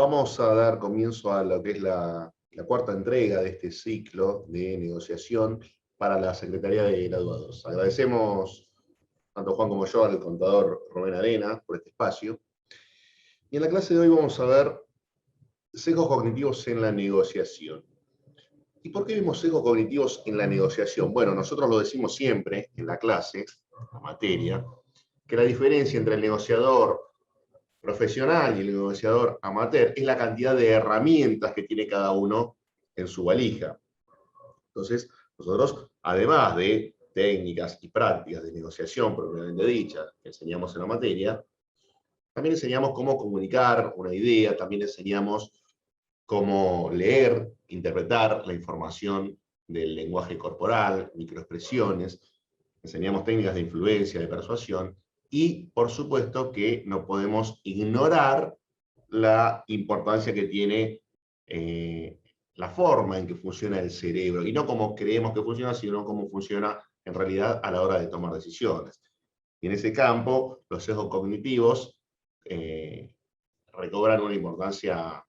Vamos a dar comienzo a lo que es la cuarta entrega de este ciclo de negociación para la Secretaría de Graduados. Agradecemos tanto Juan como yo al contador Rubén Arena por este espacio. Y en la clase de hoy vamos a ver sesgos cognitivos en la negociación. ¿Y por qué vemos sesgos cognitivos en la negociación? Bueno, nosotros lo decimos siempre en la clase, en la materia, que la diferencia entre el negociador profesional y el negociador amateur es la cantidad de herramientas que tiene cada uno en su valija. Entonces, nosotros, además de técnicas y prácticas de negociación propiamente dichas que enseñamos en la materia, también enseñamos cómo comunicar una idea, también enseñamos cómo leer, interpretar la información del lenguaje corporal, microexpresiones, enseñamos técnicas de influencia, de persuasión, y por supuesto que no podemos ignorar la importancia que tiene la forma en que funciona el cerebro, y no como creemos que funciona, sino cómo funciona en realidad a la hora de tomar decisiones. Y en ese campo, los sesgos cognitivos recobran una importancia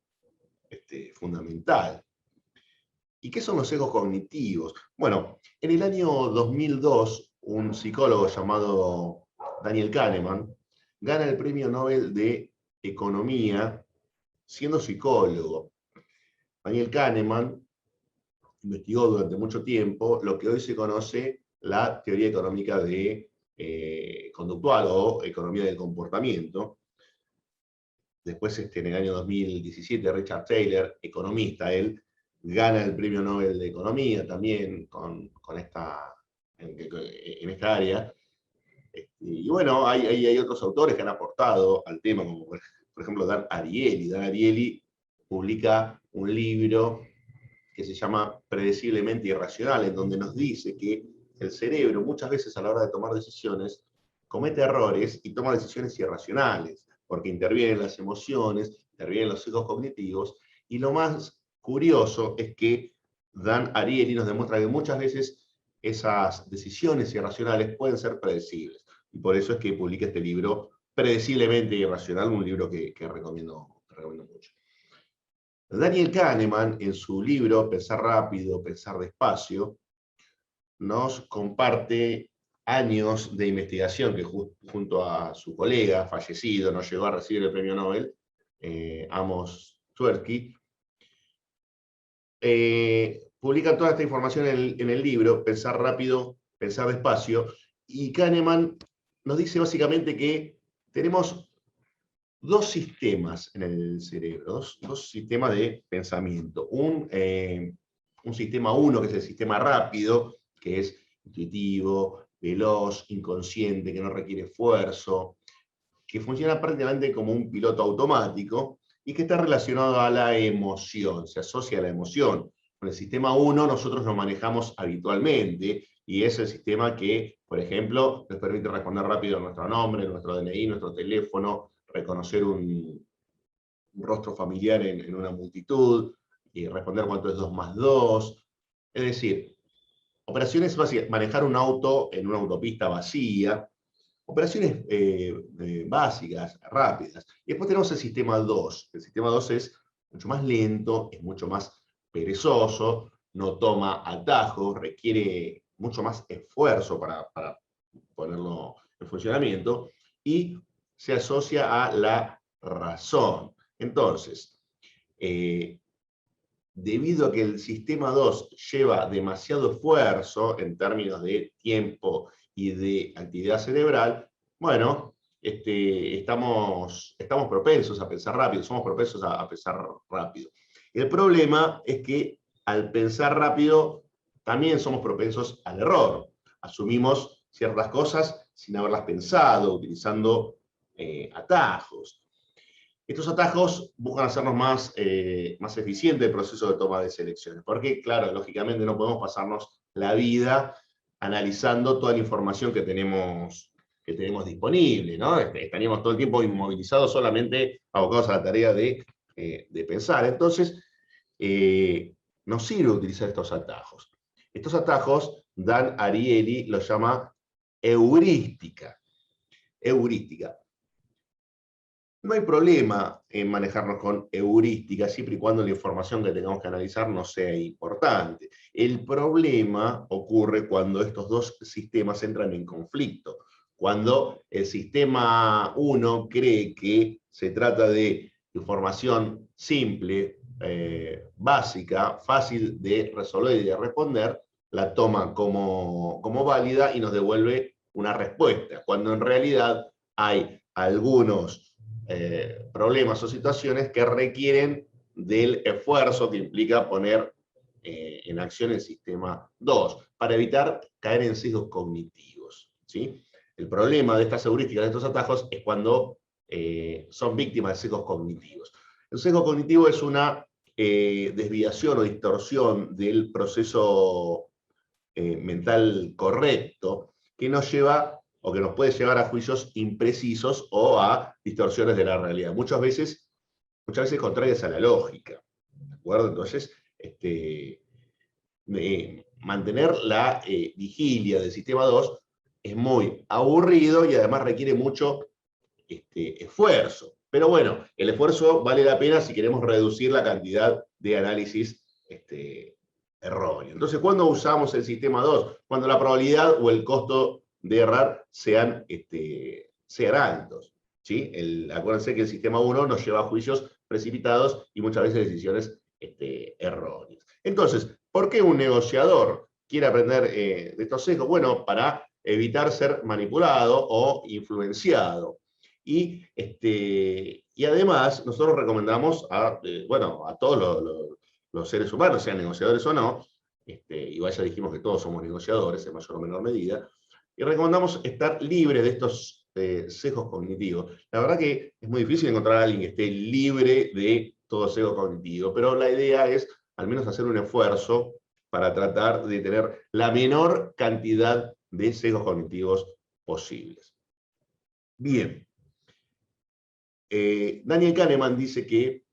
fundamental. ¿Y qué son los sesgos cognitivos? Bueno, en el año 2002, un psicólogo llamado Daniel Kahneman gana el Premio Nobel de Economía siendo psicólogo. Daniel Kahneman investigó durante mucho tiempo lo que hoy se conoce la teoría económica de conductual o economía del comportamiento. Después, en el año 2017, Richard Thaler, economista, él gana el Premio Nobel de Economía también en esta área. Y bueno, hay otros autores que han aportado al tema, como por ejemplo Dan Ariely. Dan Ariely publica un libro que se llama Predeciblemente Irracional, en donde nos dice que el cerebro muchas veces a la hora de tomar decisiones comete errores y toma decisiones irracionales, porque intervienen las emociones, intervienen los sesgos cognitivos, y lo más curioso es que Dan Ariely nos demuestra que muchas veces esas decisiones irracionales pueden ser predecibles, y por eso es que publica este libro, Predeciblemente Irracional, un libro que recomiendo mucho. Daniel Kahneman, en su libro Pensar rápido, pensar despacio, nos comparte años de investigación que junto a su colega fallecido, no llegó a recibir el premio Nobel, Amos Tversky, publican toda esta información en el libro, Pensar rápido, pensar despacio, y Kahneman nos dice básicamente que tenemos dos sistemas en el cerebro, dos sistemas de pensamiento. Un sistema 1, que es el sistema rápido, que es intuitivo, veloz, inconsciente, que no requiere esfuerzo, que funciona prácticamente como un piloto automático y que está relacionado a la emoción, se asocia a la emoción. Con el sistema 1 nosotros nos manejamos habitualmente y es el sistema que, por ejemplo, nos permite responder rápido a nuestro nombre, nuestro DNI, nuestro teléfono, reconocer un rostro familiar en una multitud, y responder cuánto es 2 más 2. Es decir, operaciones básicas, manejar un auto en una autopista vacía, operaciones básicas, rápidas. Y después tenemos el sistema 2. El sistema 2 es mucho más lento, es mucho más perezoso, no toma atajos, requiere mucho más esfuerzo para ponerlo en funcionamiento, y se asocia a la razón. Entonces, debido a que el sistema 2 lleva demasiado esfuerzo en términos de tiempo y de actividad cerebral, bueno, estamos propensos a pensar rápido, somos propensos a pensar rápido. El problema es que al pensar rápido también somos propensos al error. Asumimos ciertas cosas sin haberlas pensado, utilizando atajos. Estos atajos buscan hacernos más eficiente el proceso de toma de decisiones, porque, claro, lógicamente no podemos pasarnos la vida analizando toda la información que tenemos disponible, ¿no? Estaríamos todo el tiempo inmovilizados, solamente abocados a la tarea de pensar. Entonces, nos sirve utilizar estos atajos. Estos atajos, Dan Ariely los llama heurística. Heurística. No hay problema en manejarnos con heurísticas, siempre y cuando la información que tengamos que analizar no sea importante. El problema ocurre cuando estos dos sistemas entran en conflicto. Cuando el sistema 1 cree que se trata de información simple, básica, fácil de resolver y de responder, la toma como válida y nos devuelve una respuesta, cuando en realidad hay algunos problemas o situaciones que requieren del esfuerzo que implica poner en acción el sistema 2, para evitar caer en sesgos cognitivos, ¿sí? El problema de estas heurísticas, de estos atajos, es cuando son víctimas de sesgos cognitivos. El sesgo cognitivo es una desviación o distorsión del proceso mental correcto que nos lleva o que nos puede llevar a juicios imprecisos o a distorsiones de la realidad. Muchas veces contrarias a la lógica. ¿De acuerdo? Entonces, mantener la vigilia del sistema 2 es muy aburrido y además requiere mucho esfuerzo. Pero bueno, el esfuerzo vale la pena si queremos reducir la cantidad de análisis erróneo. Entonces, ¿cuándo usamos el sistema 2? Cuando la probabilidad o el costo de errar sean altos. ¿Sí? Acuérdense que el sistema 1 nos lleva a juicios precipitados y muchas veces decisiones erróneas. Entonces, ¿por qué un negociador quiere aprender de estos sesgos? Bueno, para evitar ser manipulado o influenciado. Y además, nosotros recomendamos a todos los seres humanos, sean negociadores o no, igual ya dijimos que todos somos negociadores en mayor o menor medida, y recomendamos estar libres de estos sesgos cognitivos. La verdad que es muy difícil encontrar a alguien que esté libre de todo sesgo cognitivo, pero la idea es al menos hacer un esfuerzo para tratar de tener la menor cantidad de sesgos cognitivos posibles. Bien. Daniel Kahneman dice que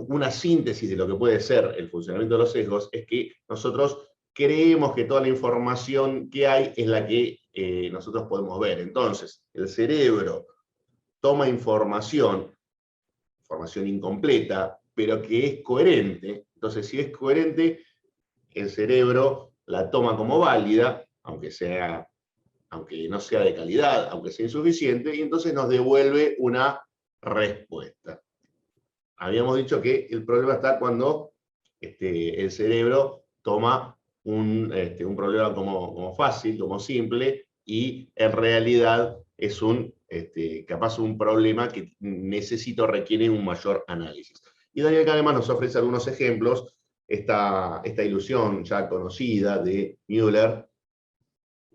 una síntesis de lo que puede ser el funcionamiento de los sesgos es que nosotros creemos que toda la información que hay es la que nosotros podemos ver. Entonces, el cerebro toma información incompleta, pero que es coherente. Entonces, si es coherente, el cerebro la toma como válida, aunque no sea de calidad, aunque sea insuficiente, y entonces nos devuelve una respuesta. Habíamos dicho que el problema está cuando el cerebro toma un problema como fácil, como simple, y en realidad es capaz un problema que requiere un mayor análisis. Y Daniel Kahneman nos ofrece algunos ejemplos, esta ilusión ya conocida de Müller,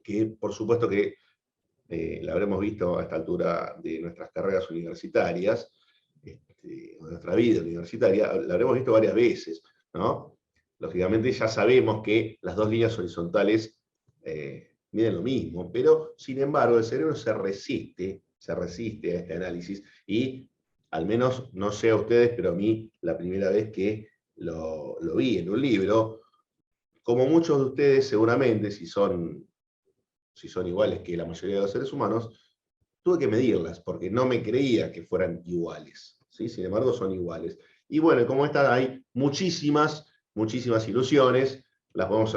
que por supuesto que la habremos visto a esta altura de nuestras carreras universitarias, de nuestra vida universitaria, la habremos visto varias veces, ¿no? Lógicamente ya sabemos que las dos líneas horizontales miden lo mismo, pero sin embargo el cerebro se resiste a este análisis y al menos, no sé a ustedes, pero a mí la primera vez que lo vi en un libro, como muchos de ustedes seguramente, si son iguales que la mayoría de los seres humanos, tuve que medirlas, porque no me creía que fueran iguales, ¿sí? Sin embargo, son iguales. Y bueno, como esta hay muchísimas ilusiones, las podemos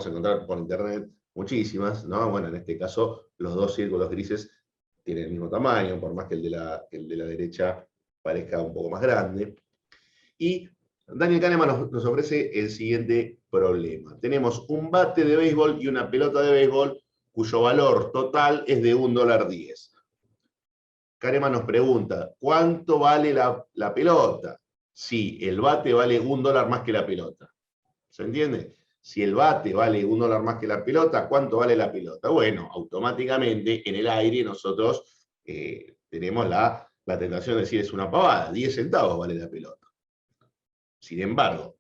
encontrar por internet, muchísimas, ¿no? Bueno, en este caso, los dos círculos grises tienen el mismo tamaño, por más que el de la derecha parezca un poco más grande. Y Daniel Kahneman nos ofrece el siguiente problema. Tenemos un bate de béisbol y una pelota de béisbol cuyo valor total es de $1.10. Kahneman nos pregunta, ¿cuánto vale la pelota? Si el bate vale $1 más que la pelota. ¿Se entiende? Si el bate vale $1 más que la pelota, ¿cuánto vale la pelota? Bueno, automáticamente en el aire nosotros tenemos la tentación de decir es una pavada, 10 centavos vale la pelota. Sin embargo,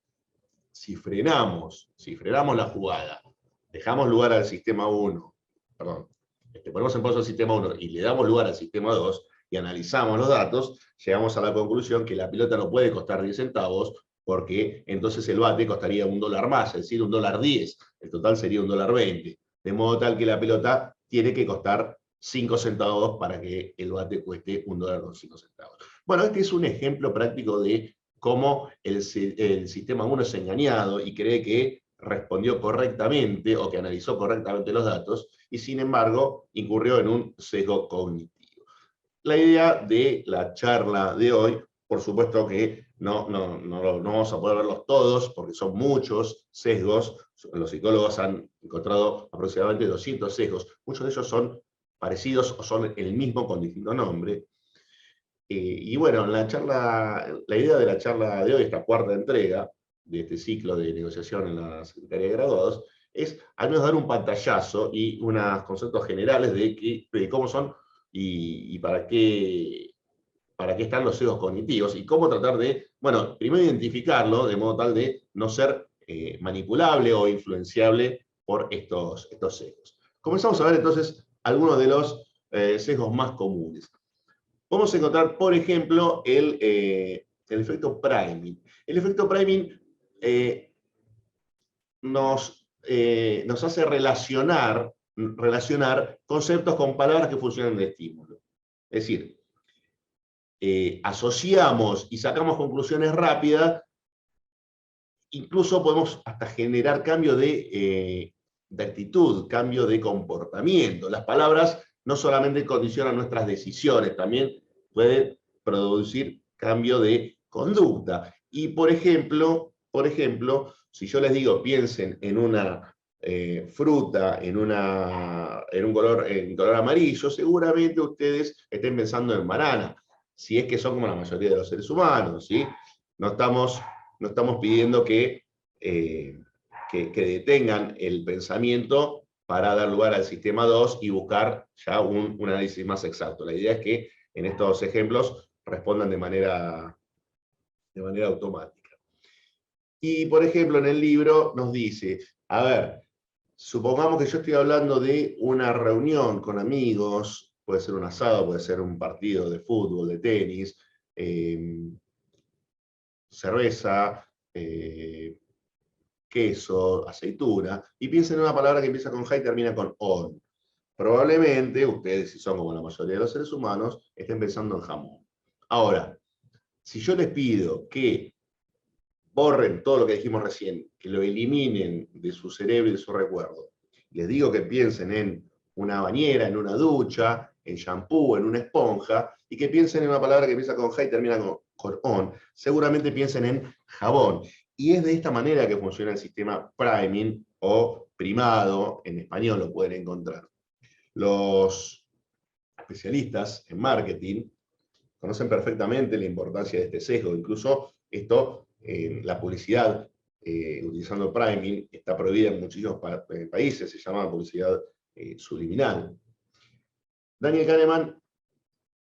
si frenamos la jugada, dejamos lugar al sistema 1, ponemos en pausa al sistema 1 y le damos lugar al sistema 2 y analizamos los datos, llegamos a la conclusión que la pelota no puede costar 10 centavos porque entonces el bate costaría $1 más, es decir, $1.10, el total sería $1.20, de modo tal que la pelota tiene que costar 5 centavos para que el bate cueste $1.05. Bueno, este es un ejemplo práctico de cómo el sistema 1 es engañado y cree que respondió correctamente o que analizó correctamente los datos y sin embargo incurrió en un sesgo cognitivo. La idea de la charla de hoy, por supuesto que no vamos a poder verlos todos porque son muchos sesgos. Los psicólogos han encontrado aproximadamente 200 sesgos. Muchos de ellos son parecidos o son el mismo con distinto nombre. Y bueno, la idea de la charla de hoy, esta cuarta entrega de este ciclo de negociación en la Secretaría de Graduados, es al menos dar un pantallazo y unos conceptos generales de cómo son y para qué están los sesgos cognitivos y cómo tratar de, bueno, primero identificarlo de modo tal de no ser manipulable o influenciable por estos sesgos. Comenzamos a ver entonces algunos de los sesgos más comunes. Vamos a encontrar, por ejemplo, el efecto priming. El efecto priming nos hace relacionar conceptos con palabras que funcionan de estímulo. Es decir, asociamos y sacamos conclusiones rápidas, incluso podemos hasta generar cambio de actitud, cambio de comportamiento. Las palabras no solamente condicionan nuestras decisiones, también pueden producir cambio de conducta. Y por ejemplo, si yo les digo piensen en una fruta, en un color amarillo, seguramente ustedes estén pensando en banana, si es que son como la mayoría de los seres humanos, ¿sí? No estamos pidiendo que detengan el pensamiento para dar lugar al sistema 2 y buscar ya un análisis más exacto. La idea es que en estos ejemplos respondan de manera automática. Y, por ejemplo, en el libro nos dice, a ver, supongamos que yo estoy hablando de una reunión con amigos, puede ser un asado, puede ser un partido de fútbol, de tenis, cerveza, queso, aceituna, y piensen en una palabra que empieza con ja y termina con on. Probablemente ustedes, si son como la mayoría de los seres humanos, estén pensando en jamón. Ahora, si yo les pido que borren todo lo que dijimos recién, que lo eliminen de su cerebro y de su recuerdo, les digo que piensen en una bañera, en una ducha, en shampoo, en una esponja, y que piensen en una palabra que empieza con ja y termina con on, seguramente piensen en jabón. Y es de esta manera que funciona el sistema priming o primado, en español lo pueden encontrar. Los especialistas en marketing conocen perfectamente la importancia de este sesgo, incluso esto, la publicidad utilizando priming está prohibida en muchísimos países, se llama publicidad subliminal. Daniel Kahneman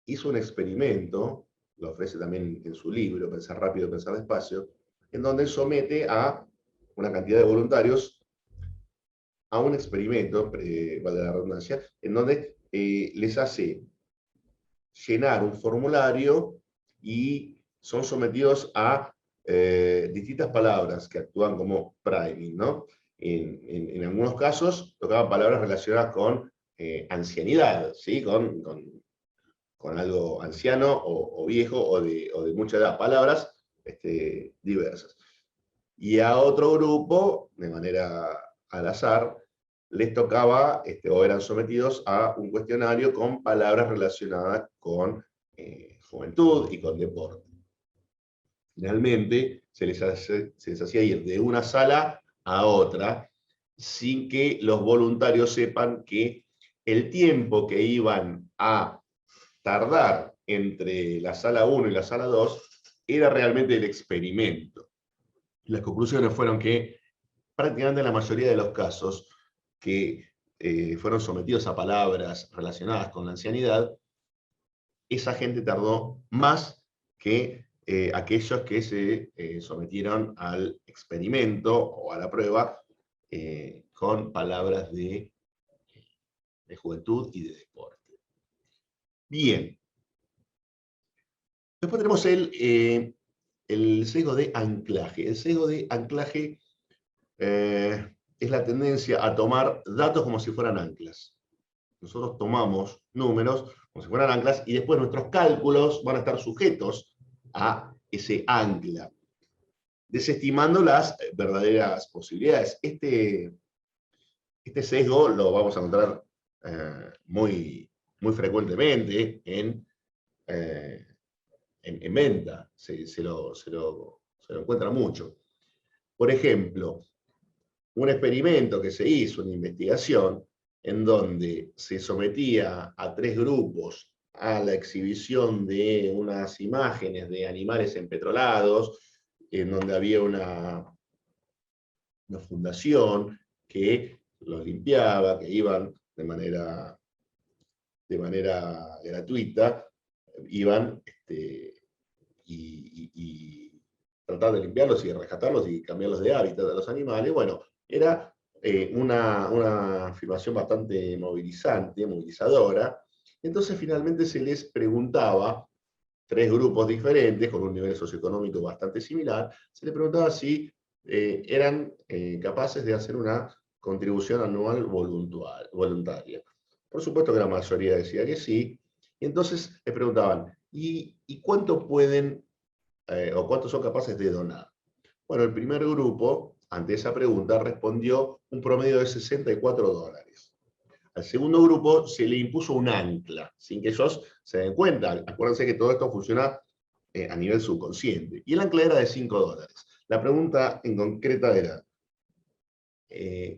hizo un experimento, lo ofrece también en su libro, Pensar rápido, pensar despacio, en donde somete a una cantidad de voluntarios a un experimento, vale la redundancia, en donde les hace llenar un formulario y son sometidos a distintas palabras que actúan como priming, ¿no? En algunos casos tocaban palabras relacionadas con ancianidad, ¿sí? Con algo anciano o viejo o de mucha edad, palabras diversas. Y a otro grupo, de manera al azar, les tocaba o eran sometidos a un cuestionario con palabras relacionadas con juventud y con deporte. Finalmente, se les hacía ir de una sala a otra sin que los voluntarios sepan que el tiempo que iban a tardar entre la sala 1 y la sala 2 era realmente el experimento. Las conclusiones fueron que prácticamente en la mayoría de los casos que fueron sometidos a palabras relacionadas con la ancianidad, esa gente tardó más que aquellos que se sometieron al experimento o a la prueba con palabras de juventud y de deporte. Bien. Después tenemos el sesgo de anclaje. El sesgo de anclaje es la tendencia a tomar datos como si fueran anclas. nosotros tomamos números como si fueran anclas y después nuestros cálculos van a estar sujetos a ese ancla, desestimando las verdaderas posibilidades. Este sesgo lo vamos a encontrar muy frecuentemente en venta, se lo encuentra mucho. Por ejemplo, un experimento que se hizo, una investigación, en donde se sometía a 3 grupos a la exhibición de unas imágenes de animales empetrolados, en donde había una fundación que los limpiaba, que iban de manera gratuita, iban y tratar de limpiarlos y de rescatarlos y cambiarlos de hábitat a los animales. Bueno, era una afirmación bastante movilizadora. Entonces finalmente se les preguntaba, 3 grupos diferentes, con un nivel socioeconómico bastante similar, se les preguntaba si eran capaces de hacer una contribución anual voluntaria. Por supuesto que la mayoría decía que sí, y entonces les preguntaban, ¿y cuánto pueden o cuántos son capaces de donar? Bueno, el primer grupo, ante esa pregunta, respondió un promedio de $64. Al segundo grupo se le impuso un ancla, sin que ellos se den cuenta. Acuérdense que todo esto funciona a nivel subconsciente. Y el ancla era de $5. La pregunta en concreta era,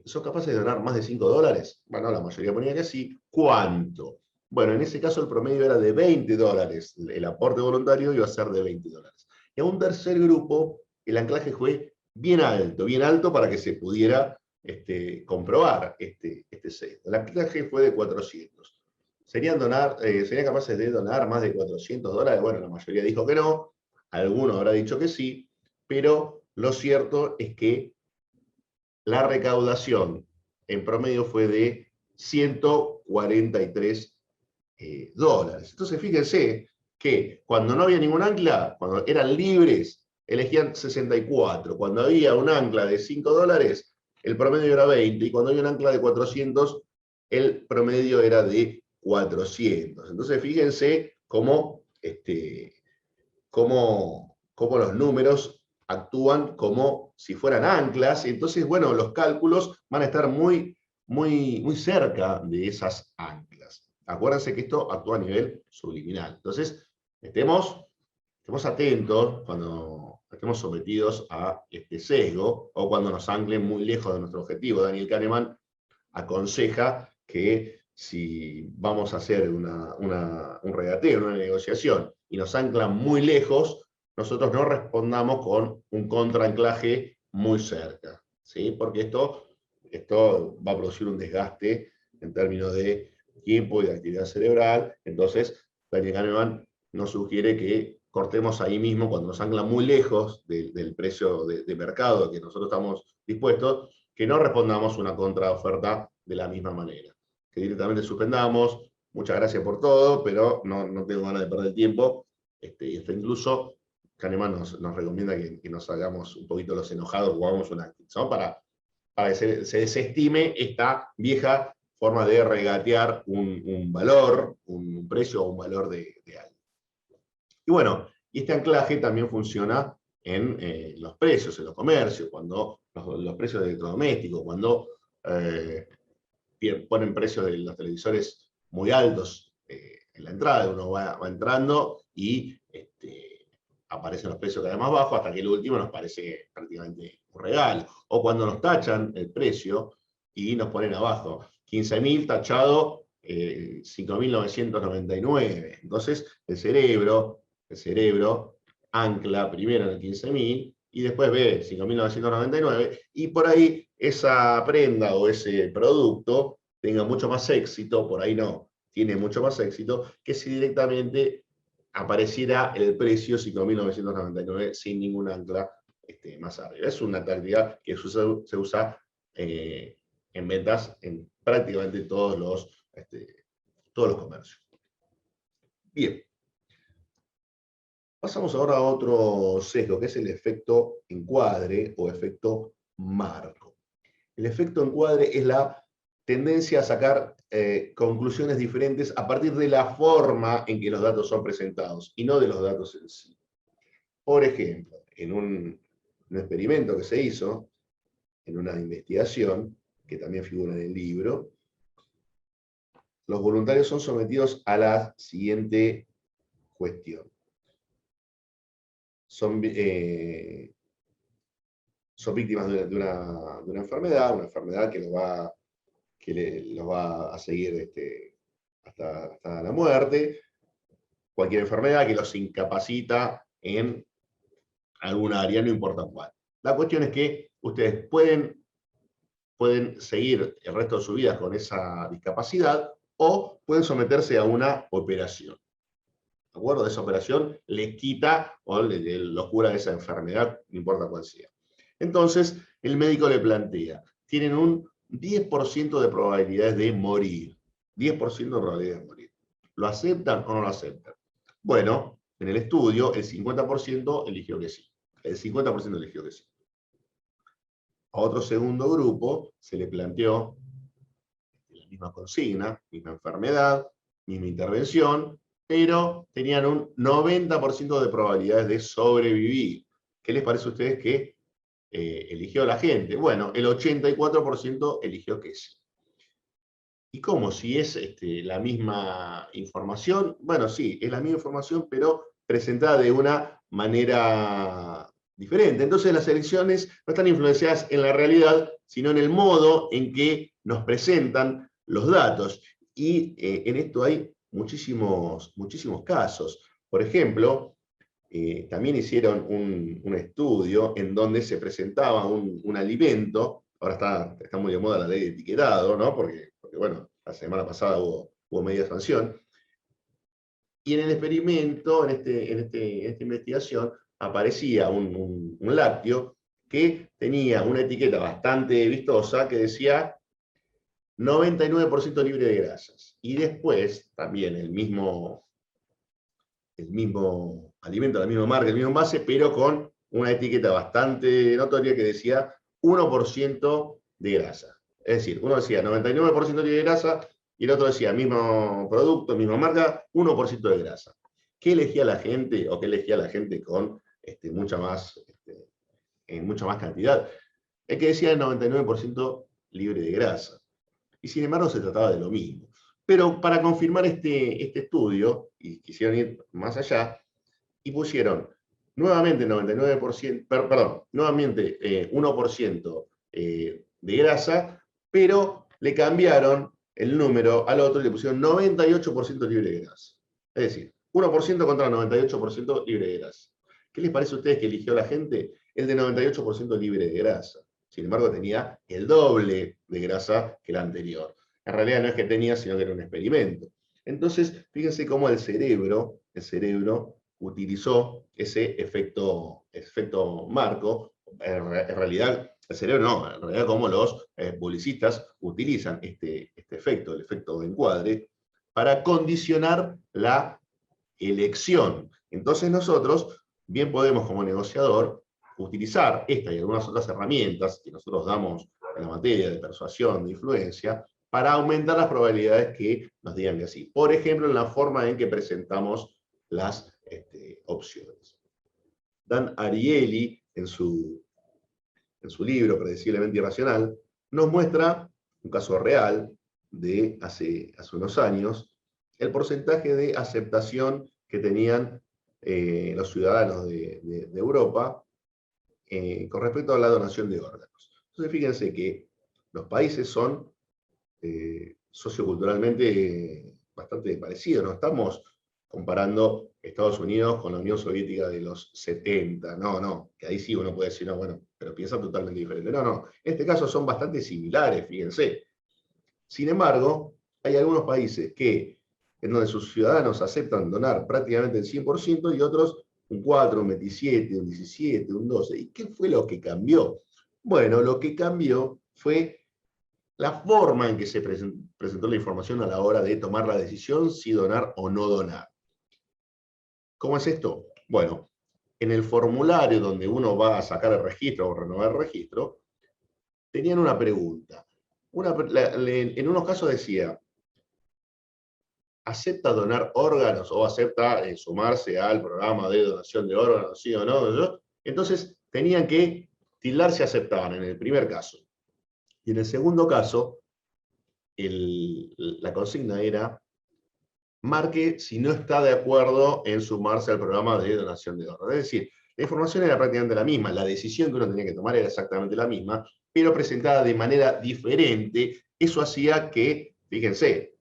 ¿son capaces de donar más de $5? Bueno, la mayoría ponía que sí. ¿Cuánto? Bueno, en ese caso el promedio era de $20. El aporte voluntario iba a ser de $20. Y a un tercer grupo, el anclaje fue bien alto para que se pudiera comprobar este sesgo. El anclaje fue de 400. ¿Serían capaces de donar más de $400? Bueno, la mayoría dijo que no, alguno habrá dicho que sí, pero lo cierto es que la recaudación en promedio fue de $143. Entonces fíjense que cuando no había ningún ancla, cuando eran libres, elegían 64. Cuando había un ancla de $5, el promedio era 20, y cuando había un ancla de 400, el promedio era de 400. Entonces fíjense cómo los números actúan como si fueran anclas. Entonces, bueno, los cálculos van a estar muy cerca de esas anclas. Acuérdense que esto actúa a nivel subliminal. Entonces, estemos atentos cuando estemos sometidos a este sesgo o cuando nos anclen muy lejos de nuestro objetivo. Daniel Kahneman aconseja que si vamos a hacer un regateo, una negociación, y nos anclan muy lejos, nosotros no respondamos con un contraanclaje muy cerca, ¿sí? Porque esto va a producir un desgaste en términos de tiempo y de actividad cerebral. Entonces, Daniel Kahneman nos sugiere que cortemos ahí mismo cuando nos anclan muy lejos del precio de mercado que nosotros estamos dispuestos, que no respondamos una contraoferta de la misma manera. Que directamente suspendamos, muchas gracias por todo, pero no tengo ganas de perder tiempo. Y esto incluso Kahneman nos recomienda que nos hagamos un poquito los enojados, o hagamos una actitud, ¿no? Para que se desestime esta vieja forma de regatear un valor, un precio o un valor de algo. Y bueno, y este anclaje también funciona en los precios, en los comercios, cuando los precios de electrodomésticos, cuando ponen precios de los televisores muy altos en la entrada, uno va entrando y aparecen los precios cada vez más bajos, hasta que el último nos parece prácticamente un regalo. O cuando nos tachan el precio y nos ponen abajo, 15.000 tachado 5.999. Entonces el cerebro ancla primero en el 15.000 y después ve 5.999, y por ahí esa prenda o ese producto tenga mucho más éxito, por ahí no, tiene mucho más éxito que si directamente apareciera el precio 5.999 sin ningún ancla más arriba. Es una táctica que se usa en ventas en prácticamente todos los comercios. Bien. Pasamos ahora a otro sesgo, que es el efecto encuadre o efecto marco. El efecto encuadre es la tendencia a sacar conclusiones diferentes a partir de la forma en que los datos son presentados y no de los datos en sí. Por ejemplo, en un experimento que se hizo, en una investigación, que también figura en el libro, los voluntarios son sometidos a la siguiente cuestión. Son víctimas de una enfermedad que los va a seguir hasta la muerte, cualquier enfermedad que los incapacita en algún área, no importa cuál. La cuestión es que ustedes pueden seguir el resto de su vida con esa discapacidad o pueden someterse a una operación. ¿De acuerdo? Esa operación les quita o los cura de esa enfermedad, no importa cuál sea. Entonces, el médico le plantea, tienen un 10% de probabilidades de morir. 10% de probabilidades de morir. ¿Lo aceptan o no lo aceptan? Bueno, en el estudio, el 50% eligió que sí. El 50% eligió que sí. A otro segundo grupo se le planteó la misma consigna, misma enfermedad, misma intervención, pero tenían un 90% de probabilidades de sobrevivir. ¿Qué les parece a ustedes que eligió la gente? Bueno, el 84% eligió que sí. ¿Y cómo? Si es la misma información. Bueno, sí, es la misma información, pero presentada de una manera diferente. Entonces las elecciones no están influenciadas en la realidad, sino en el modo en que nos presentan los datos. Y en esto hay muchísimos casos. Por ejemplo, también hicieron un estudio en donde se presentaba un alimento. Ahora está muy de moda la ley de etiquetado, ¿no? Porque bueno, la semana pasada hubo media sanción. Y en el experimento, en esta investigación, aparecía un lácteo que tenía una etiqueta bastante vistosa que decía 99% libre de grasas. Y después, también el mismo alimento, la misma marca, el mismo envase, pero con una etiqueta bastante notoria que decía 1% de grasa. Es decir, uno decía 99% de grasa y el otro decía mismo producto, misma marca, 1% de grasa. ¿Qué elegía la gente o qué elegía la gente con mucha más cantidad? El que decía el 99% libre de grasa. Y sin embargo se trataba de lo mismo. Pero para confirmar este estudio, y quisieron ir más allá, y pusieron nuevamente 99%, perdón, nuevamente 1% de grasa, pero le cambiaron el número al otro y le pusieron 98% libre de grasa. Es decir, 1% contra 98% libre de grasa. ¿Qué les parece a ustedes que eligió la gente? El de 98% libre de grasa. Sin embargo, tenía el doble de grasa que el anterior. En realidad no es que tenía, sino que era un experimento. Entonces, fíjense cómo el cerebro utilizó ese efecto marco. En realidad, el cerebro no, en realidad como los publicistas utilizan este efecto, el efecto de encuadre, para condicionar la elección. Entonces nosotros bien podemos como negociador utilizar esta y algunas otras herramientas que nosotros damos en la materia de persuasión, de influencia, para aumentar las probabilidades que nos digan que sí. Por ejemplo, en la forma en que presentamos las opciones. Dan Ariely, en su libro Predeciblemente Irracional, nos muestra un caso real de hace unos años, el porcentaje de aceptación que tenían los ciudadanos de Europa con respecto a la donación de órganos. Entonces fíjense que los países son socioculturalmente bastante parecidos. No estamos comparando Estados Unidos con la Unión Soviética de los 70. No, que ahí sí uno puede decir, no, bueno, pero piensa totalmente diferente. No, en este caso son bastante similares, fíjense. Sin embargo, hay algunos países en donde sus ciudadanos aceptan donar prácticamente el 100% y otros un 4, un 27, un 17, un 12. ¿Y qué fue lo que cambió? Bueno, lo que cambió fue la forma en que se presentó la información a la hora de tomar la decisión si donar o no donar. ¿Cómo es esto? Bueno, en el formulario donde uno va a sacar el registro o renovar el registro, tenían una pregunta. en unos casos decía, ¿acepta donar órganos o acepta sumarse al programa de donación de órganos, sí o no? Entonces tenían que tildar si aceptaban en el primer caso. Y en el segundo caso, la consigna era, marque si no está de acuerdo en sumarse al programa de donación de órganos. Es decir, la información era prácticamente la misma, la decisión que uno tenía que tomar era exactamente la misma, pero presentada de manera diferente. Eso hacía que, fíjense,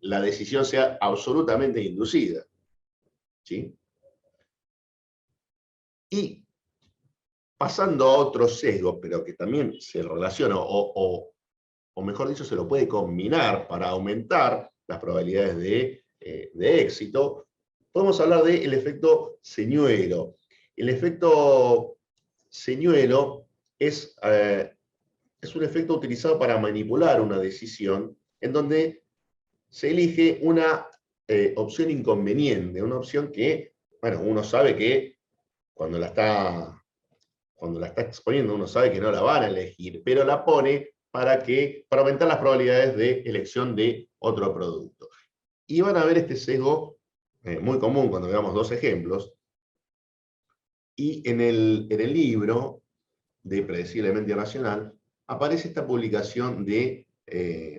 la decisión sea absolutamente inducida. ¿Sí? Y pasando a otro sesgo, pero que también se relaciona, o mejor dicho, se lo puede combinar para aumentar las probabilidades de éxito, podemos hablar del efecto señuelo. El efecto señuelo es un efecto utilizado para manipular una decisión en donde se elige una opción inconveniente, una opción que, bueno, uno sabe que cuando la está exponiendo, uno sabe que no la van a elegir, pero la pone para aumentar las probabilidades de elección de otro producto. Y van a ver este sesgo muy común cuando veamos dos ejemplos. Y en el libro de Predeciblemente Irracional aparece esta publicación de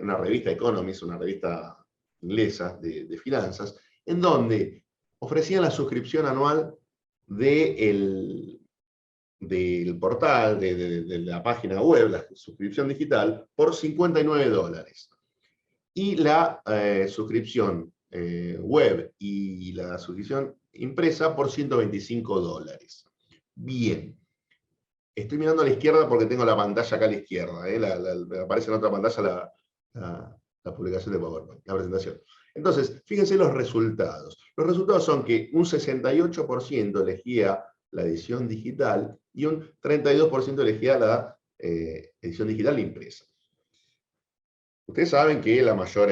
una revista Economist, una revista inglesa de finanzas, en donde ofrecían la suscripción anual del portal, de la página web, la suscripción digital, por $59. Y la suscripción web y la suscripción impresa por $125. Bien. Estoy mirando a la izquierda porque tengo la pantalla acá a la izquierda. Me aparece en otra pantalla la publicación de PowerPoint, la presentación. Entonces, fíjense los resultados. Los resultados son que un 68% elegía la edición digital y un 32% elegía la edición digital impresa. Ustedes saben que el mayor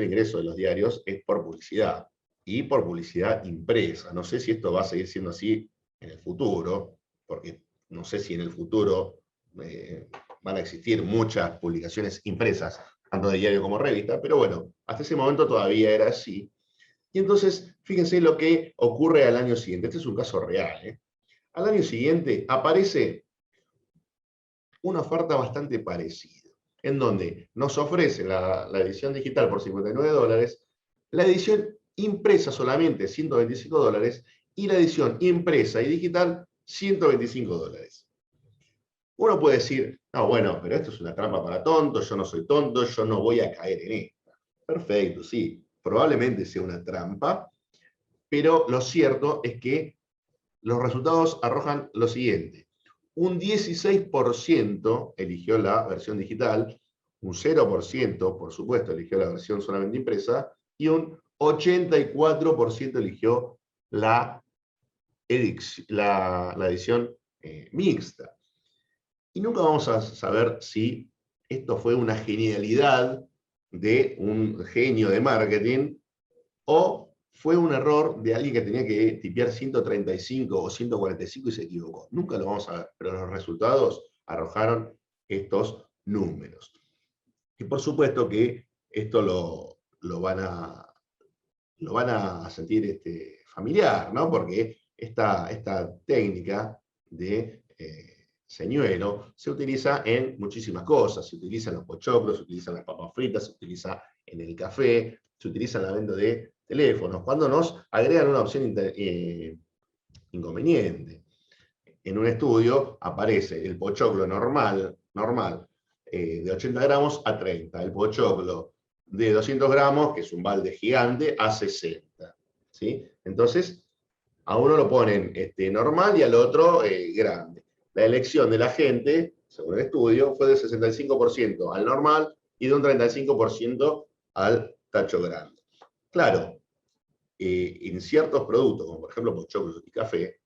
ingreso de los diarios es por publicidad, y por publicidad impresa. No sé si esto va a seguir siendo así en el futuro, porque no sé si en el futuro van a existir muchas publicaciones impresas, tanto de diario como revista, pero bueno, hasta ese momento todavía era así. Y entonces, fíjense lo que ocurre al año siguiente. Este es un caso real. Al año siguiente aparece una oferta bastante parecida, en donde nos ofrece la edición digital por $59, la edición impresa solamente $125, y la edición impresa y digital $125. Uno puede decir, no, bueno, pero esto es una trampa para tontos, yo no soy tonto, yo no voy a caer en esta. Perfecto, sí, probablemente sea una trampa, pero lo cierto es que los resultados arrojan lo siguiente. Un 16% eligió la versión digital, un 0%, por supuesto, eligió la versión solamente impresa, y un 84% eligió la edición mixta. Y nunca vamos a saber si esto fue una genialidad de un genio de marketing o fue un error de alguien que tenía que tipear 135 o 145 y se equivocó. Nunca lo vamos a ver, pero los resultados arrojaron estos números. Y por supuesto que esto lo van a sentir familiar, ¿no? Porque esta técnica de señuelo se utiliza en muchísimas cosas. Se utiliza en los pochoclos, se utiliza en las papas fritas, se utiliza en el café, se utiliza en la venta de teléfonos, cuando nos agregan una opción inconveniente. En un estudio aparece el pochoclo normal de 80 gramos a 30, el pochoclo de 200 gramos, que es un balde gigante, a 60. ¿Sí? Entonces, a uno lo ponen normal y al otro grande. La elección de la gente, según el estudio, fue del 65% al normal y de un 35% al tacho grande. Claro, en ciertos productos, como por ejemplo pochoclos y café,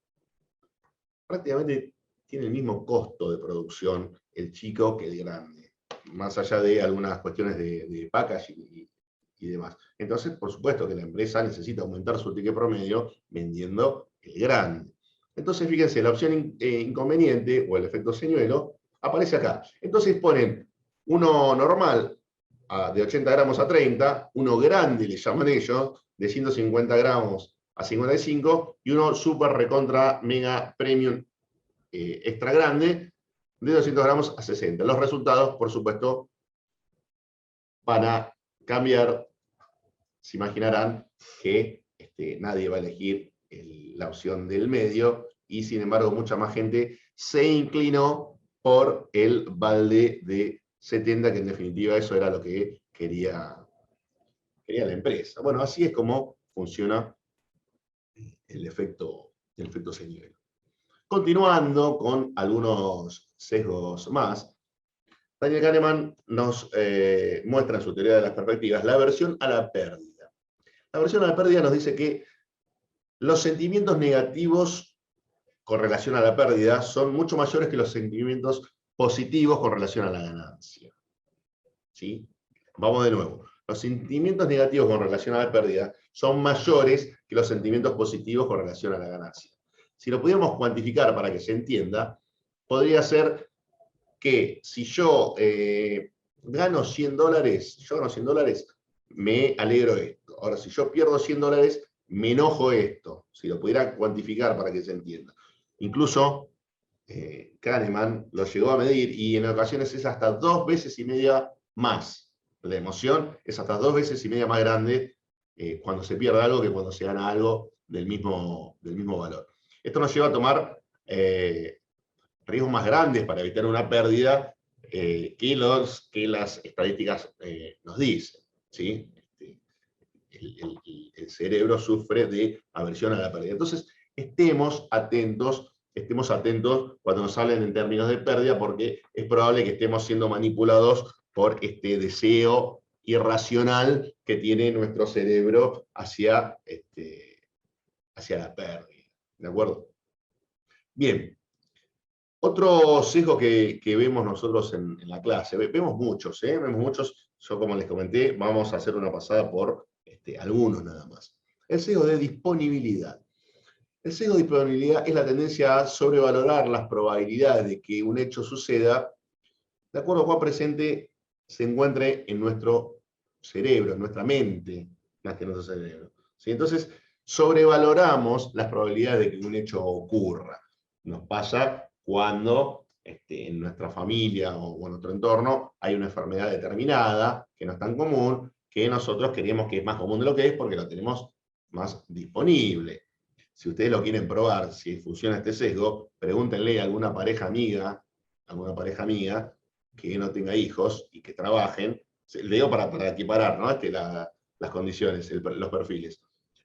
prácticamente tiene el mismo costo de producción el chico que el grande, más allá de algunas cuestiones de packaging y demás. Entonces, por supuesto que la empresa necesita aumentar su ticket promedio vendiendo el grande. Entonces, fíjense, la opción inconveniente o el efecto señuelo aparece acá. Entonces ponen Uno normal, de 80 gramos a 30, uno grande, le llaman ellos, de 150 gramos a 55, y uno super recontra mega premium extra grande, de 200 gramos a 60. Los resultados, por supuesto, van a cambiar. Se imaginarán que nadie va a elegir la opción del medio, y sin embargo mucha más gente se inclinó por el balde de 70, que en definitiva eso era lo que quería la empresa. Bueno, así es como funciona el efecto señuelo. Continuando con algunos sesgos más, Daniel Kahneman nos muestra en su teoría de las perspectivas la aversión a la pérdida. La aversión a la pérdida nos dice que los sentimientos negativos con relación a la pérdida son mucho mayores que los sentimientos positivos con relación a la ganancia. ¿Sí? Vamos de nuevo. Los sentimientos negativos con relación a la pérdida son mayores que los sentimientos positivos con relación a la ganancia. Si lo pudiéramos cuantificar para que se entienda, podría ser que si yo gano $100, me alegro esto. Ahora, si yo pierdo $100, me enojo esto. Si lo pudiera cuantificar para que se entienda. Incluso Kahneman lo llegó a medir, y en ocasiones es hasta 2,5 veces más. La emoción es hasta 2,5 veces más grande cuando se pierde algo que cuando se gana algo del mismo valor. Esto nos lleva a tomar riesgos más grandes para evitar una pérdida que las estadísticas nos dicen. ¿Sí? El cerebro sufre de aversión a la pérdida. Entonces, estemos atentos cuando nos hablen en términos de pérdida, porque es probable que estemos siendo manipulados por este deseo irracional que tiene nuestro cerebro hacia la pérdida. ¿De acuerdo? Bien. Otro sesgo que vemos nosotros en la clase, vemos muchos, yo como les comenté, vamos a hacer una pasada por algunos nada más. El sesgo de disponibilidad. El sesgo de disponibilidad es la tendencia a sobrevalorar las probabilidades de que un hecho suceda de acuerdo a cuán presente se encuentre en nuestro cerebro, en nuestra mente, más que en nuestro cerebro. ¿Sí? Entonces, sobrevaloramos las probabilidades de que un hecho ocurra. Nos pasa cuando en nuestra familia o en nuestro entorno hay una enfermedad determinada que no es tan común, que nosotros creemos que es más común de lo que es porque lo tenemos más disponible. Si ustedes lo quieren probar, si funciona este sesgo, pregúntenle a alguna pareja amiga que no tenga hijos y que trabajen. Le digo para equiparar, ¿no? Las condiciones, los perfiles.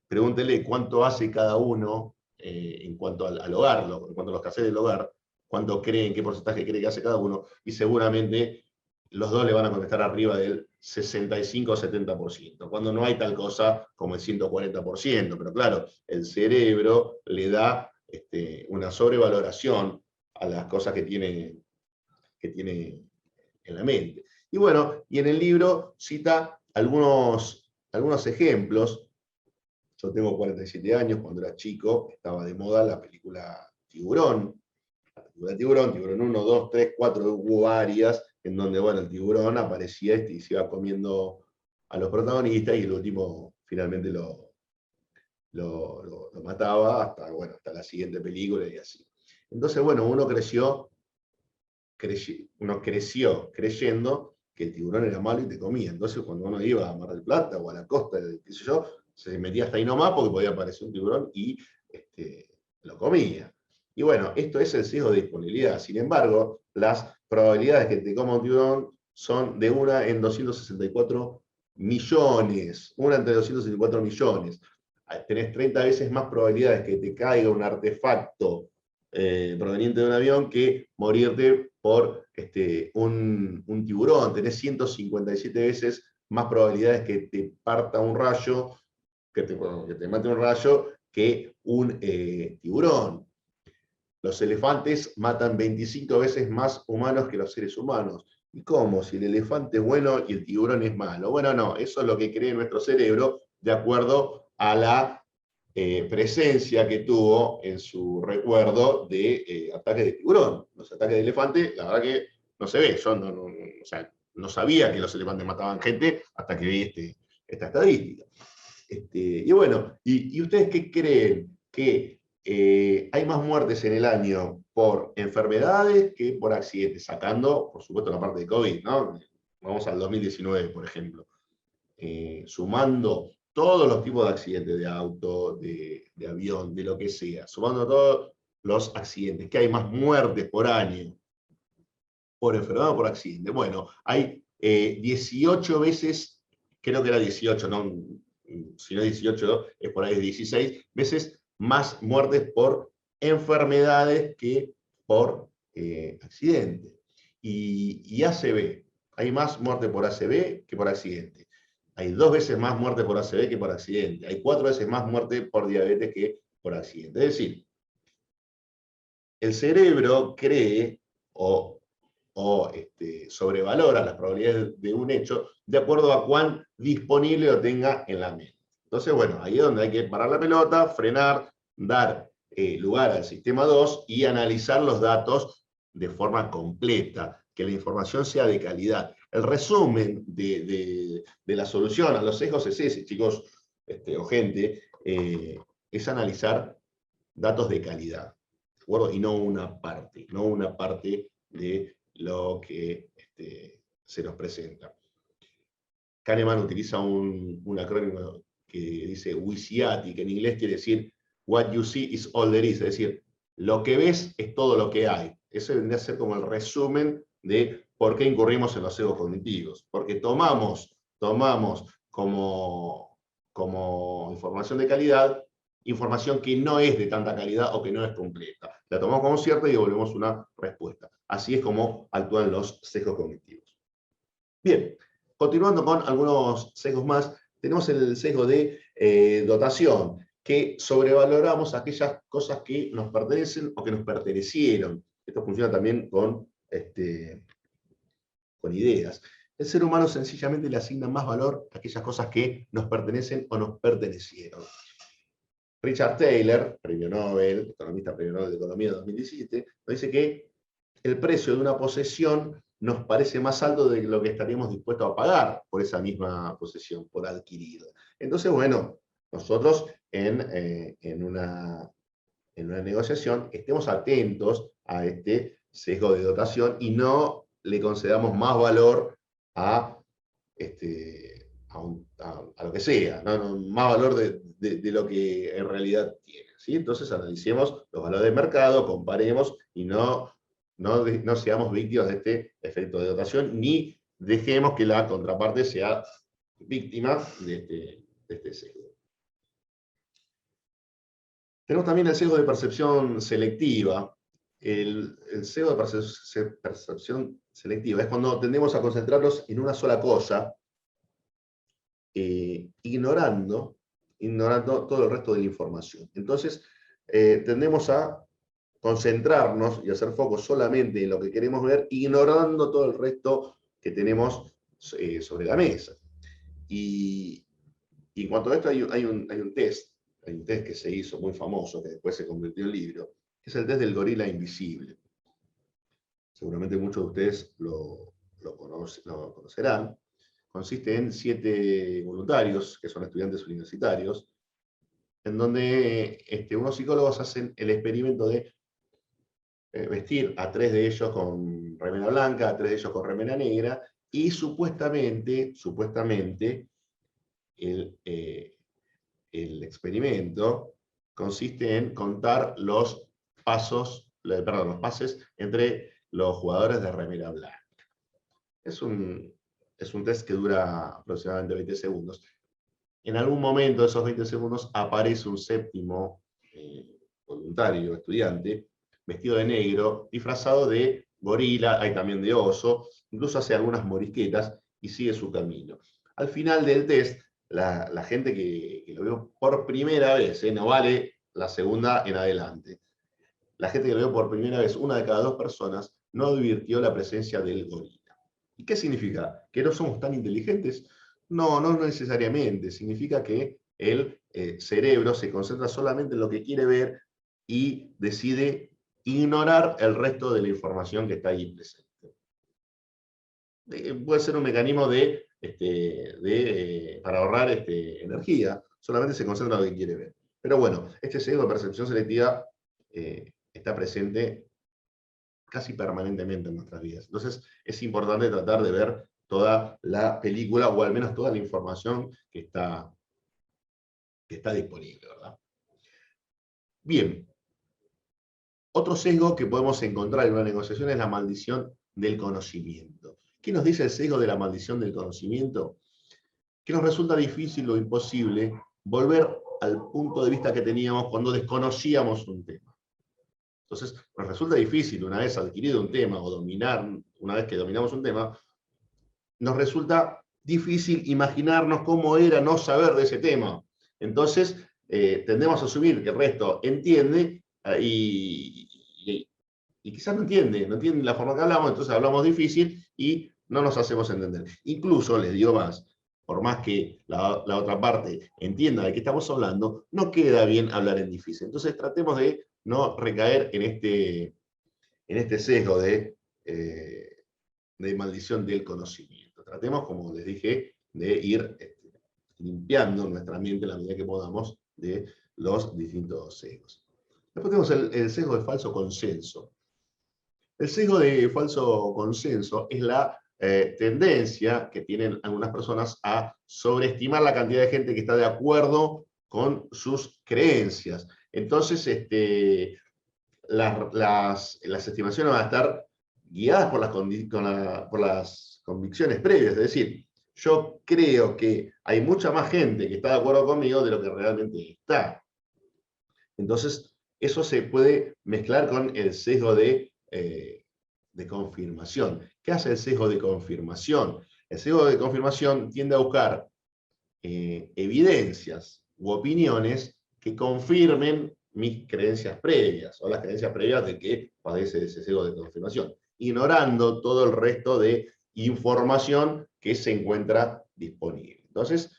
Pregúntenle cuánto hace cada uno en cuanto al hogar, en cuanto a los quehaceres del hogar, cuánto creen, qué porcentaje cree que hace cada uno, y seguramente los dos le van a contestar arriba del 65 o 70%, cuando no hay tal cosa como el 140%, pero claro, el cerebro le da una sobrevaloración a las cosas que tiene en la mente. Y bueno, y en el libro cita algunos ejemplos. Yo tengo 47 años, cuando era chico estaba de moda la película Tiburón. La película Tiburón 1, 2, 3, 4, hubo varias, en donde bueno, el tiburón aparecía y se iba comiendo a los protagonistas, y el último finalmente lo mataba hasta la siguiente película y así. Entonces, bueno, uno creció creyendo que el tiburón era malo y te comía. Entonces, cuando uno iba a Mar del Plata o a la costa, qué sé yo, se metía hasta ahí nomás porque podía aparecer un tiburón y lo comía. Y bueno, esto es el sesgo de disponibilidad. Sin embargo, las probabilidades que te coma un tiburón son de 1 en 264 millones. 1 entre 264 millones. Tenés 30 veces más probabilidades que te caiga un artefacto proveniente de un avión que morirte por un tiburón. Tenés 157 veces más probabilidades que te parta un rayo, que te mate un rayo, que un tiburón. Los elefantes matan 25 veces más humanos que los seres humanos. ¿Y cómo? Si el elefante es bueno y el tiburón es malo. Bueno, no, eso es lo que cree nuestro cerebro de acuerdo a la presencia que tuvo en su recuerdo de ataques de tiburón. Los ataques de elefante, la verdad que no se ve. Yo o sea, no sabía que los elefantes mataban gente hasta que vi esta estadística. Y bueno, ¿y ustedes qué creen? ¿Que hay más muertes en el año por enfermedades que por accidentes? Sacando, por supuesto, la parte de COVID, ¿no? Vamos al 2019, por ejemplo. Sumando todos los tipos de accidentes, de auto, de avión, de lo que sea, sumando todos los accidentes, que hay más muertes por año por enfermedad o por accidente. Bueno, hay 18 veces, creo que era 18, no, si no 18, es por ahí 16 veces más muertes por enfermedades que por accidente. Y ACV, hay más muerte por ACV que por accidente. Hay 2 veces más muerte por ACV que por accidente. Hay 4 veces más muerte por diabetes que por accidente. Es decir, el cerebro cree o sobrevalora las probabilidades de un hecho de acuerdo a cuán disponible lo tenga en la mente. Entonces, bueno, ahí es donde hay que parar la pelota, frenar, dar lugar al sistema 2 y analizar los datos de forma completa, que la información sea de calidad. El resumen de la solución a los sesgos es ese, chicos o gente, es analizar datos de calidad, ¿de acuerdo? Y no una parte de lo que se nos presenta. Kahneman utiliza un acrónimo que dice WYSIATI, que en inglés quiere decir What you see is all there is, es decir, lo que ves es todo lo que hay. Eso vendría a ser como el resumen de por qué incurrimos en los sesgos cognitivos. Porque tomamos como información de calidad información que no es de tanta calidad o que no es completa. La tomamos como cierta y devolvemos una respuesta. Así es como actúan los sesgos cognitivos. Bien, continuando con algunos sesgos más, tenemos el sesgo de dotación, que sobrevaloramos aquellas cosas que nos pertenecen o que nos pertenecieron. Esto funciona también con ideas. El ser humano sencillamente le asigna más valor a aquellas cosas que nos pertenecen o nos pertenecieron. Richard Taylor, premio Nobel, economista premio Nobel de Economía de 2017, nos dice que el precio de una posesión nos parece más alto de lo que estaríamos dispuestos a pagar por esa misma posesión, por adquirirla. Entonces, bueno, nosotros en una negociación estemos atentos a este sesgo de dotación y no le concedamos más valor a lo que sea, ¿no? Más valor de lo que en realidad tiene. ¿Sí? Entonces analicemos los valores de mercado, comparemos y no seamos víctimas de este efecto de dotación, ni dejemos que la contraparte sea víctima de este sesgo. Tenemos también el sesgo de percepción selectiva. El sesgo de percepción selectiva es cuando tendemos a concentrarnos en una sola cosa, ignorando todo el resto de la información. Entonces, tendemos a concentrarnos y hacer foco solamente en lo que queremos ver, ignorando todo el resto que tenemos sobre la mesa. Y en cuanto a esto hay un test que se hizo muy famoso, que después se convirtió en libro, que es el test del gorila invisible. Seguramente muchos de ustedes lo conocerán. Consiste en 7 voluntarios, que son estudiantes universitarios, en donde unos psicólogos hacen el experimento de vestir a 3 de ellos con remera blanca, a 3 de ellos con remera negra, y supuestamente el experimento consiste en contar los pases entre los jugadores de remera blanca. Es un test que dura aproximadamente 20 segundos. En algún momento de esos 20 segundos aparece un séptimo voluntario, estudiante, vestido de negro, disfrazado de gorila, hay también de oso, incluso hace algunas morisquetas y sigue su camino. Al final del test, la gente que lo vio por primera vez, no vale la segunda en adelante, la gente que lo vio por primera vez, una de cada 2 personas, no advirtió la presencia del gorila. ¿Y qué significa? ¿Que no somos tan inteligentes? No, no necesariamente. Significa que el cerebro se concentra solamente en lo que quiere ver y decide ignorar el resto de la información que está ahí presente. puede ser un mecanismo para ahorrar energía, solamente se concentra en lo que quiere ver. Pero bueno, este sesgo de percepción selectiva está presente casi permanentemente en nuestras vidas. Entonces es importante tratar de ver toda la película, o al menos toda la información que está disponible, ¿verdad? Bien, otro sesgo que podemos encontrar en una negociación es la maldición del conocimiento. ¿Qué nos dice el sesgo de la maldición del conocimiento? Que nos resulta difícil o imposible volver al punto de vista que teníamos cuando desconocíamos un tema. Entonces, nos resulta difícil, una vez adquirido un tema o una vez que dominamos un tema, nos resulta difícil imaginarnos cómo era no saber de ese tema. Entonces, tendemos a asumir que el resto entiende y quizás no entiende la forma que hablamos, entonces hablamos difícil y no nos hacemos entender. Incluso, les digo más, por más que la otra parte entienda de qué estamos hablando, no queda bien hablar en difícil. Entonces tratemos de no recaer en este sesgo de maldición del conocimiento. Tratemos, como les dije, de ir limpiando nuestra mente en la medida que podamos de los distintos sesgos. Después tenemos el sesgo de falso consenso. El sesgo de falso consenso es la tendencia que tienen algunas personas a sobreestimar la cantidad de gente que está de acuerdo con sus creencias. Entonces, las estimaciones van a estar guiadas por las convicciones previas. Es decir, yo creo que hay mucha más gente que está de acuerdo conmigo de lo que realmente está. Entonces, eso se puede mezclar con el sesgo de confirmación. ¿Qué hace el sesgo de confirmación? El sesgo de confirmación tiende a buscar evidencias u opiniones que confirmen mis creencias previas, o las creencias previas de que padece ese sesgo de confirmación, ignorando todo el resto de información que se encuentra disponible. Entonces,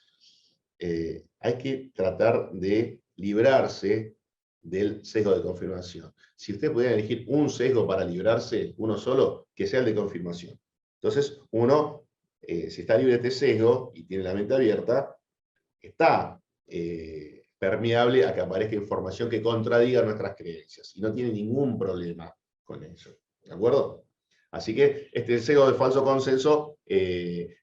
hay que tratar de librarse del sesgo de confirmación. Si usted pudiera elegir un sesgo para librarse, uno solo, que sea el de confirmación. Entonces, uno, si está libre de este sesgo y tiene la mente abierta, está permeable a que aparezca información que contradiga nuestras creencias y no tiene ningún problema con eso. ¿De acuerdo? Así que este sesgo de falso consenso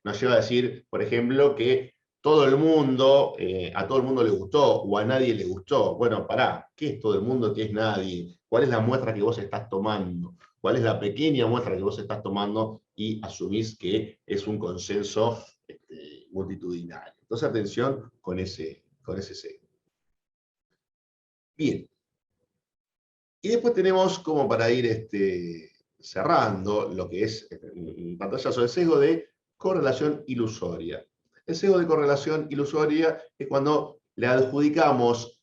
nos lleva a decir, por ejemplo, que a todo el mundo le gustó o a nadie le gustó. Bueno, pará, ¿qué es todo el mundo? ¿Qué es nadie? ¿Cuál es la muestra que vos estás tomando? ¿Cuál es la pequeña muestra que vos estás tomando y asumís que es un consenso multitudinario? Entonces, atención con ese sesgo. Bien. Y después tenemos, como para ir cerrando, lo que es un pantallazo, el sesgo de correlación ilusoria. El sesgo de correlación ilusoria es cuando le adjudicamos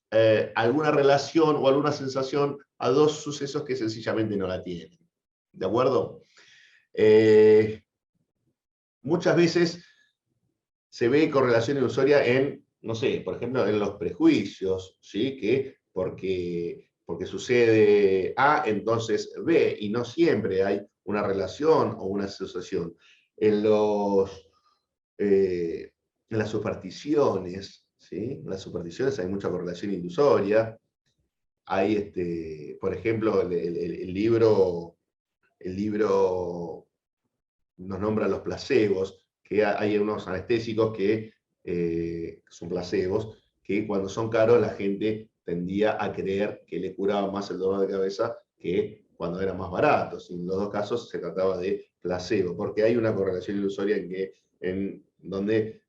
alguna relación o alguna sensación a dos sucesos que sencillamente no la tienen. ¿De acuerdo? Muchas veces se ve correlación ilusoria en, no sé, por ejemplo, en los prejuicios, ¿sí? Que porque sucede A, entonces B, y no siempre hay una relación o una asociación. En las supersticiones, ¿sí? En las supersticiones hay mucha correlación ilusoria. Hay, por ejemplo, el libro nos nombra los placebos, que hay unos anestésicos que son placebos, que cuando son caros la gente tendía a creer que le curaba más el dolor de cabeza que cuando eran más baratos. En los dos casos se trataba de placebo, porque hay una correlación ilusoria en donde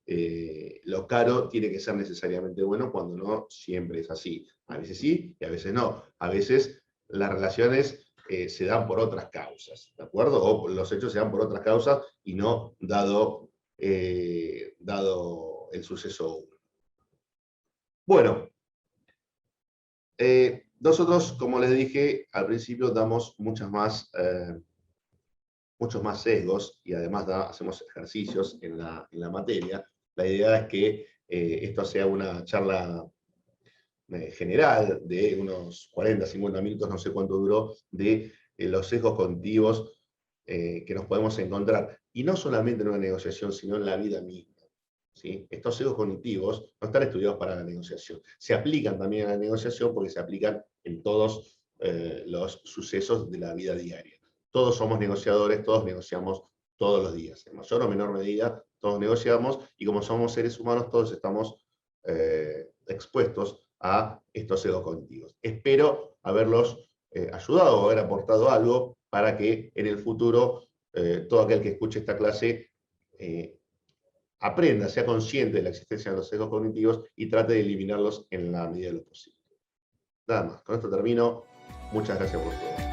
lo caro tiene que ser necesariamente bueno, cuando no siempre es así. A veces sí y a veces no. A veces las relaciones se dan por otras causas, ¿de acuerdo? O los hechos se dan por otras causas y no dado el suceso 1. Bueno, nosotros, como les dije al principio, damos muchos más sesgos y además hacemos ejercicios en la materia. La idea es que esto sea una charla general de unos 40, 50 minutos, no sé cuánto duró, de los sesgos cognitivos que nos podemos encontrar. y no solamente en una negociación, sino en la vida misma. ¿Sí? Estos sesgos cognitivos no están estudiados para la negociación. Se aplican también a la negociación porque se aplican en todos los sucesos de la vida diaria. Todos somos negociadores, todos negociamos todos los días. En mayor o menor medida, todos negociamos y como somos seres humanos, todos estamos expuestos a estos sesgos cognitivos. Espero haberlos ayudado o haber aportado algo para que en el futuro todo aquel que escuche esta clase aprenda, sea consciente de la existencia de los sesgos cognitivos y trate de eliminarlos en la medida de lo posible. Nada más, con esto termino. Muchas gracias por todo.